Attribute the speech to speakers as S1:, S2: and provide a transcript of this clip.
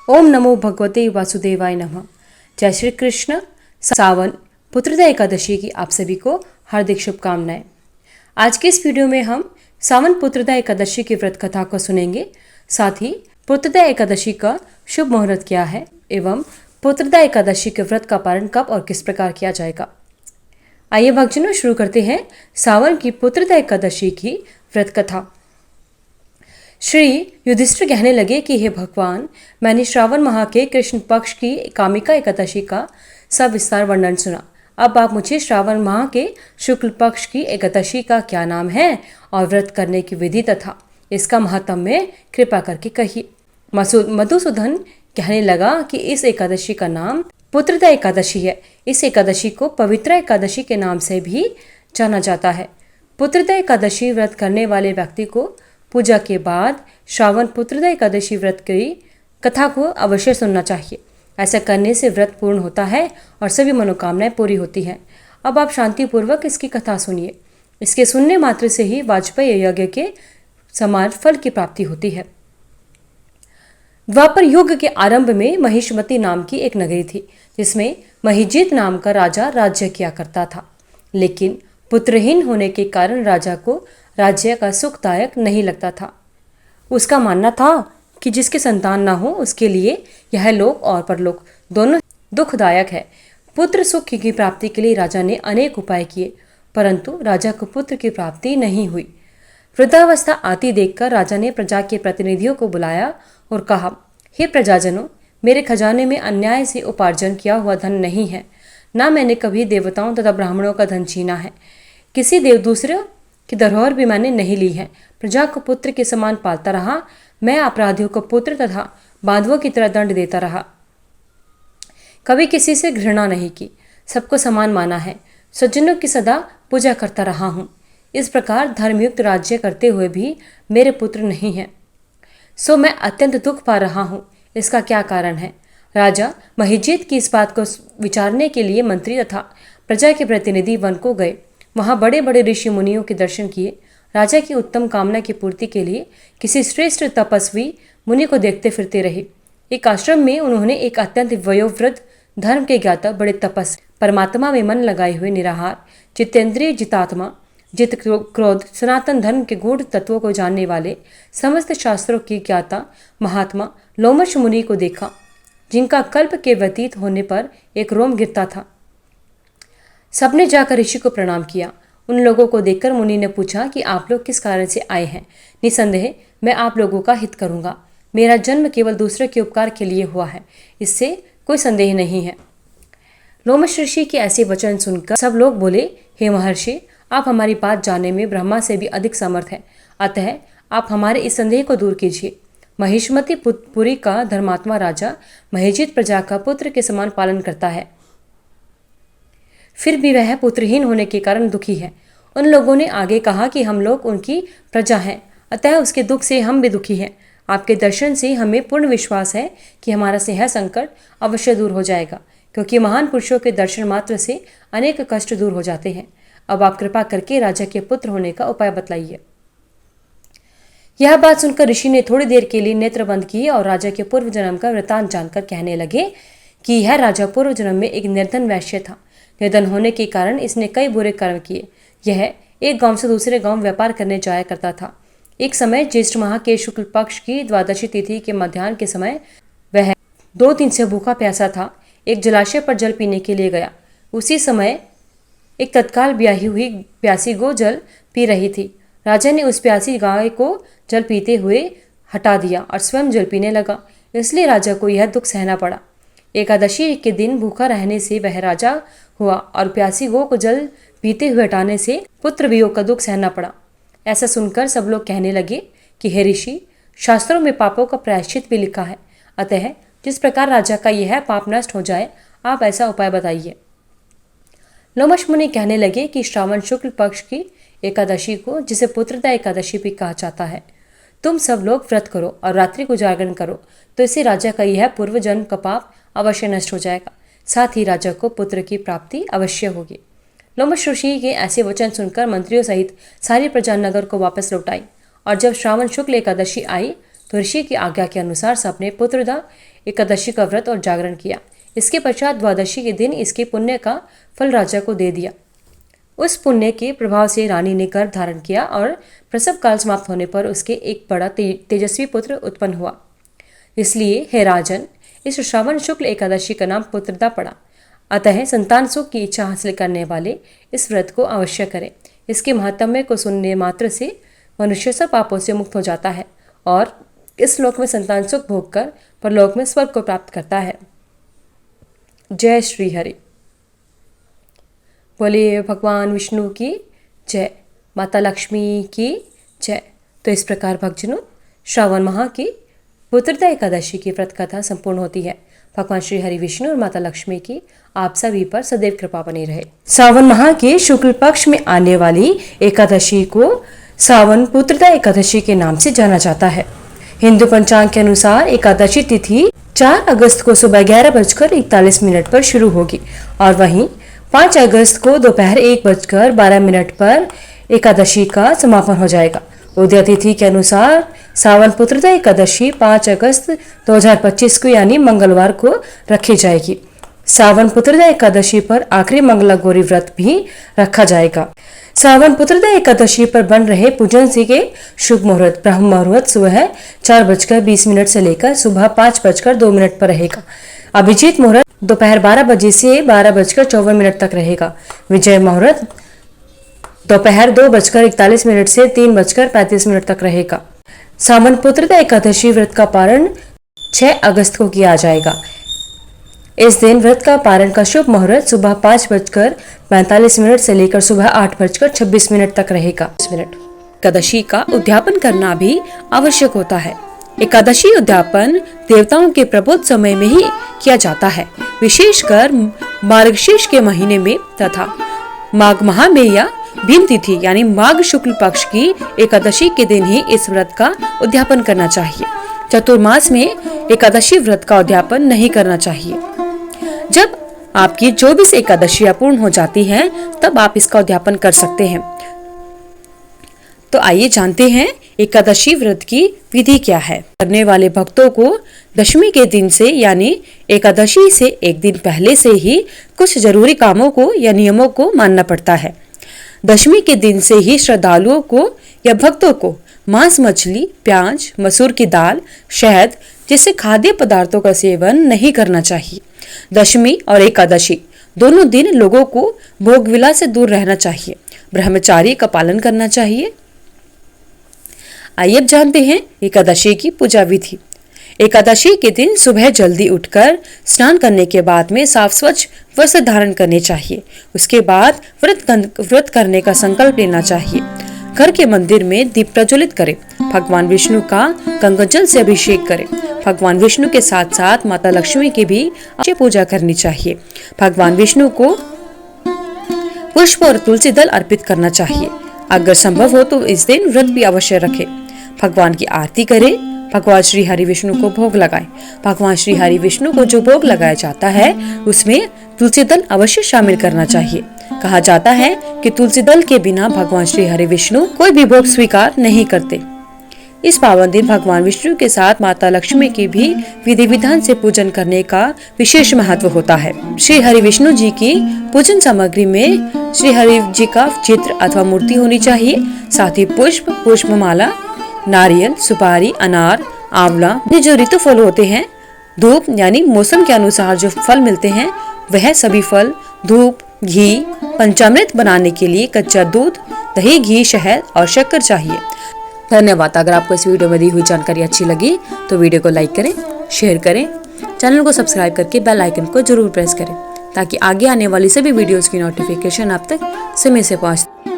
S1: ओम नमो भगवते वासुदेवाय नमः। जय श्री कृष्ण। सावन पुत्रदा एकादशी की आप सभी को हार्दिक शुभकामनाएं। आज के इस वीडियो में हम सावन पुत्रदा एकादशी की व्रत कथा को सुनेंगे। साथ ही पुत्रदा एकादशी का शुभ मुहूर्त क्या है एवं पुत्रदा एकादशी के व्रत का पारण कब और किस प्रकार किया जाएगा। आइए भक्तजनों, शुरू करते हैं सावन की पुत्रदा एकादशी की व्रत कथा। श्री युधिष्ठिर कहने लगे कि हे भगवान, मैंने श्रावण माह के कृष्ण पक्ष की कामिका एकादशी का सविस्तार वर्णन सुना। अब आप मुझे श्रावण माह के शुक्ल पक्ष की एकादशी का क्या नाम है और व्रत करने की विधि तथा इसका महत्व में कृपा करके कहिए। मधुसूदन कहने लगा कि इस एकादशी का नाम पुत्रदा एकादशी है। इस एकादशी को पवित्रा एकादशी के नाम से भी जाना जाता है। पुत्रदा एकादशी व्रत करने वाले व्यक्ति को पूजा के बाद श्रावण पुत्रदा एकादशी व्रत की कथा को अवश्य सुनना चाहिए। ऐसा करने से व्रत पूर्ण होता है और सभी मनोकामनाएं पूरी होती हैं। अब आप शांतिपूर्वक इसकी कथा सुनिए। इसके सुनने मात्र से ही वाजपेयी यज्ञ के समान फल की प्राप्ति होती है। द्वापर युग के आरंभ में महिष्मती नाम की एक नगरी थी, जिसमें महिजीत नाम का राजा राज्य किया करता था। लेकिन पुत्रहीन होने के कारण राजा को राज्य का सुखदायक नहीं लगता था। उसका मानना था कि जिसके संतान न हो उसके लिए यह लोक और परलोक दोनों दुखदायक है। पुत्र सुख की प्राप्ति के लिए राजा ने अनेक उपाय किए, परंतु राजा को पुत्र की प्राप्ति नहीं हुई। वृद्धावस्था आती देखकर राजा ने प्रजा के प्रतिनिधियों को बुलाया और कहा, हे प्रजाजनों, मेरे खजाने में अन्याय से उपार्जन किया हुआ धन नहीं है। न मैंने कभी देवताओं तथा ब्राह्मणों का धन छीना है। किसी दूसरे की धरोहर भी मैंने नहीं ली है। प्रजा को पुत्र के समान पालता रहा। मैं अपराधियों को पुत्र तथा बांधवों की तरह दंड देता रहा। कभी किसी से घृणा नहीं की, सबको समान माना है। सज्जनों की सदा पूजा करता रहा हूँ। इस प्रकार धर्मयुक्त राज्य करते हुए भी मेरे पुत्र नहीं हैं, सो मैं अत्यंत दुख पा रहा हूँ। इसका क्या कारण है? राजा महिजीत की इस बात को विचारने के लिए मंत्री तथा प्रजा के प्रतिनिधि वन को गए। वहाँ बड़े बड़े ऋषि मुनियों के दर्शन किए। राजा की उत्तम कामना की पूर्ति के लिए किसी श्रेष्ठ तपस्वी मुनि को देखते फिरते रहे। एक आश्रम में उन्होंने एक अत्यंत वयोवृद्ध धर्म के ज्ञाता बड़े तपस्वी, परमात्मा में मन लगाए हुए निराहार, जितेंद्रिय, जितात्मा, जित क्रोध, सनातन धर्म के गूढ़ तत्वों को जानने वाले, समस्त शास्त्रों की ज्ञाता महात्मा लोमश मुनि को देखा, जिनका कल्प के व्यतीत होने पर एक रोम गिरता था। सबने जाकर ऋषि को प्रणाम किया। उन लोगों को देखकर मुनि ने पूछा कि आप लोग किस कारण से आए हैं। निसंदेह मैं आप लोगों का हित करूंगा। मेरा जन्म केवल दूसरे के उपकार के लिए हुआ है, इससे कोई संदेह नहीं है। लोमश ऋषि के ऐसे वचन सुनकर सब लोग बोले, हे महर्षि, आप हमारी बात जानने में ब्रह्मा से भी अधिक समर्थ हैं, अतः आप हमारे इस संदेह को दूर कीजिए। महिष्मती पुरी का धर्मात्मा राजा महिजीत प्रजा का पुत्र के समान पालन करता है, फिर भी वह पुत्रहीन होने के कारण दुखी है। उन लोगों ने आगे कहा कि हम लोग उनकी प्रजा हैं, अतः उसके दुख से हम भी दुखी हैं। आपके दर्शन से हमें पूर्ण विश्वास है कि हमारा यह संकट अवश्य दूर हो जाएगा, क्योंकि महान पुरुषों के दर्शन मात्र से अनेक कष्ट दूर हो जाते हैं। अब आप कृपा करके राजा के पुत्र होने का उपाय बतलाइए। यह बात सुनकर ऋषि ने थोड़ी देर के लिए नेत्र बंद किए और राजा के पूर्व जन्म का वृतांत जानकर कहने लगे कि यह राजा पूर्व जन्म में एक निर्धन वैश्य था। निर्धन होने के कारण इसने कई बुरे कर्म किए। यह एक गांव से दूसरे गांव व्यापार करने जाया करता था। एक समय ज्येष्ठ माह के शुक्ल पक्ष की द्वादशी तिथि के मध्याह्न के समय वह 2 दिन से भूखा प्यासा था। एक जलाशय पर जल पीने के लिए गया। उसी समय एक तत्काल ब्याही हुई प्यासी गौ जल पी रही थी। राजा ने उस प्यासी गाय को जल पीते हुए हटा दिया और स्वयं जल पीने लगा, इसलिए राजा को यह दुख सहना पड़ा। एकादशी के दिन भूखा रहने से वह राजा हुआ और प्यासी गौ को जल पीते हुए हटाने से पुत्र वियोग का दुख सहना पड़ा। ऐसा सुनकर सब लोग कहने लगे कि हे ऋषि, शास्त्रों में पापों का प्रायश्चित भी लिखा है, अतः जिस प्रकार राजा का यह पाप नष्ट हो जाए, आप ऐसा उपाय बताइए। लोमश मुनि कहने लगे कि श्रावण शुक्ल पक्ष की एकादशी को, जिसे पुत्रदा एकादशी भी कहा जाता है, तुम सब लोग व्रत करो और रात्रि को जागरण करो, तो इससे राजा का यह पूर्व जन्म का पाप अवश्य नष्ट हो जाएगा। साथ ही राजा को पुत्र की प्राप्ति अवश्य होगी। लोमश ऋषि के ऐसे वचन सुनकर मंत्रियों सहित सारी प्रजा नगर को वापस लौट आई और जब श्रावण शुक्ल एकादशी आई तो ऋषि की आज्ञा के अनुसार सबने पुत्रदा एकादशी का व्रत और जागरण किया। इसके पश्चात द्वादशी के दिन इसके पुण्य का फल राजा को दे दिया। उस पुण्य के प्रभाव से रानी ने गर्भ धारण किया और प्रसव काल समाप्त होने पर उसके एक बड़ा तेजस्वी पुत्र उत्पन्न हुआ। इसलिए हे राजन, इस श्रावण शुक्ल एकादशी का नाम पुत्रदा पड़ा। अतः संतान सुख की इच्छा हासिल करने वाले इस व्रत को अवश्य करें। इसके महात्म्य को सुनने मात्र से मनुष्य सब पापों से मुक्त हो जाता है और इस लोक में संतान सुख भोग कर परलोक में स्वर्ग को प्राप्त करता है। जय श्री हरि। बोलिए भगवान विष्णु की जय, माता लक्ष्मी की जय। तो इस प्रकार भक्तजनों, श्रावण माह की पुत्रदा एकादशी की व्रत कथा संपूर्ण होती है। भगवान श्री हरि विष्णु और माता लक्ष्मी की आप सभी पर सदैव कृपा बनी रहे। सावन माह के शुक्ल पक्ष में आने वाली एकादशी को सावन पुत्रदा एकादशी के नाम से जाना जाता है। हिंदू पंचांग के अनुसार एकादशी तिथि 4 अगस्त को सुबह 11:41 पर शुरू होगी और वहीं 5 अगस्त को दोपहर 1:12 पर एकादशी का समापन हो जाएगा। उदय तिथि के अनुसार सावन पुत्रदा एकादशी 5 अगस्त 2025 को यानी मंगलवार को रखी जाएगी। सावन पुत्रदा एकादशी पर आखिरी मंगला गौरी व्रत भी रखा जाएगा। सावन पुत्रदा एकादशी पर बन रहे पूजन से के शुभ मुहूर्त ब्रह्म मुहूर्त सुबह 4:20 से लेकर सुबह 5:02 पर रहेगा। अभिजीत मुहूर्त दोपहर 12 बजे से 12:54 तक रहेगा। विजय मुहूर्त दोपहर 2:41 से 3:35 तक रहेगा। सावन पुत्रदा एकादशी व्रत का पारण 6 अगस्त को किया जाएगा। इस दिन व्रत का पारण का शुभ मुहूर्त सुबह 5:45 से लेकर सुबह 8:26 तक रहेगा। एकादशी का उद्यापन करना भी आवश्यक होता है। एकादशी उद्यापन देवताओं के प्रबोध समय में ही किया जाता है, विशेषकर मार्गशीर्ष के महीने में तथा माघ माह में या भिन्न तिथि यानी माघ शुक्ल पक्ष की एकादशी के दिन ही इस व्रत का उद्यापन करना चाहिए। चतुर्मास में एकादशी व्रत का उद्यापन नहीं करना चाहिए। जब आपकी 24 एकादशियां पूर्ण हो जाती हैं, तब आप इसका उद्यापन कर सकते हैं। तो आइए जानते हैं एकादशी व्रत की विधि क्या है। करने वाले भक्तों को दशमी के दिन से यानी एकादशी से एक दिन पहले से ही कुछ जरूरी कामों को या नियमों को मानना पड़ता है। दशमी के दिन से ही श्रद्धालुओं को या भक्तों को मांस, मछली, प्याज, मसूर की दाल, शहद जैसे खाद्य पदार्थों का सेवन नहीं करना चाहिए। दशमी और एकादशी दोनों दिन लोगों को भोग विलास से दूर रहना चाहिए, ब्रह्मचार्य का पालन करना चाहिए। आइए अब जानते हैं एकादशी की पूजा विधि। एकादशी के दिन सुबह जल्दी उठकर स्नान करने के बाद में साफ स्वच्छ वस्त्र धारण करने चाहिए। उसके बाद व्रत करने का संकल्प लेना चाहिए। घर के मंदिर में दीप प्रज्वलित करें। भगवान विष्णु का गंगा जल से अभिषेक करें। भगवान विष्णु के साथ साथ माता लक्ष्मी की भी अवश्य पूजा करनी चाहिए। भगवान विष्णु को पुष्प और तुलसी दल अर्पित करना चाहिए। अगर संभव हो तो इस दिन व्रत भी अवश्य रखें। भगवान की आरती करें। भगवान श्री हरि विष्णु को भोग लगाएं। भगवान श्री हरि विष्णु को जो भोग लगाया जाता है उसमें तुलसी दल अवश्य शामिल करना चाहिए। कहा जाता है कि तुलसी दल के बिना भगवान श्री हरि विष्णु कोई भी भोग स्वीकार नहीं करते। इस पावन दिन भगवान विष्णु के साथ माता लक्ष्मी की भी विधि विधान से पूजन करने का विशेष महत्व होता है। श्री हरि विष्णु जी की पूजन सामग्री में श्री हरि जी का चित्र अथवा मूर्ति होनी चाहिए। साथ ही पुष्प, पुष्पमाला, नारियल, सुपारी, अनार, आंवला, जो ऋतु फल होते हैं, धूप यानी मौसम के अनुसार जो फल मिलते हैं वह सभी फल, धूप, घी, पंचामृत बनाने के लिए कच्चा दूध, दही, घी, शहद और शक्कर चाहिए। धन्यवाद। अगर आपको इस वीडियो में दी हुई जानकारी अच्छी लगी तो वीडियो को लाइक करें, शेयर करें, चैनल को सब्सक्राइब करके बेल आइकन को जरूर प्रेस करें ताकि आगे आने वाली सभी वीडियोस की नोटिफिकेशन आप तक समय से पहुंचे।